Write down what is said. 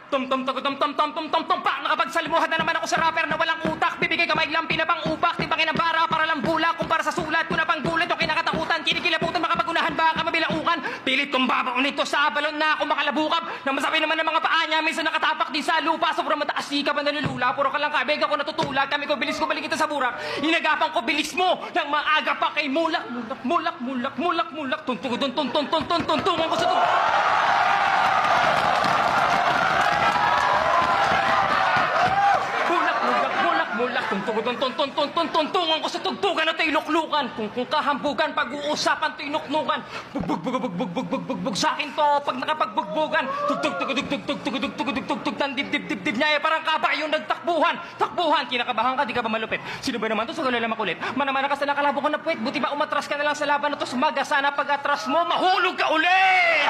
Tum-tum-tum-tum-tum-tum-tum-tum-pa! Nakapagsalimuhan na naman ako sa rapper na walang utak. Bibigay kamay lampi na pang upak. Timbangin ang bara para lang bula. Kumpara sa sulat ko na pang gulat o kinakatakutan. Kinikilabutan makapag-unahan baka mabilaukan. Pilit kong babaon nito sa balon na ako makalabukap. Nang masabi naman ng mga paa niya, minsan nakatapak din sa lupa. Sobrang mataas ka pa nalulula. Puro ka lang kabeg ako natutulak. Kami ko bilis ko balik kita sa burak. Inagapan ko bilis mo. Nang maaga pa kay mulak. Tuntungan ko sa tuntungan ko sa tugtugan at iluklukan. Kung kahambugan, pag-uusapan to inuknukan. Bugbog sa akin to pag nakapagbugbugan. Tugtug ng dibdib niya parang kabayong nagtakbuhan. Kinakabahan ka, di ka ba malupit? Sino ba naman to sa galala makulit? Manamana ka sa nakalabo ko na puwet. Buti ba umatras ka na lang sa laban na to? Sumaga sana pag-atras mo, mahulog ka ulit!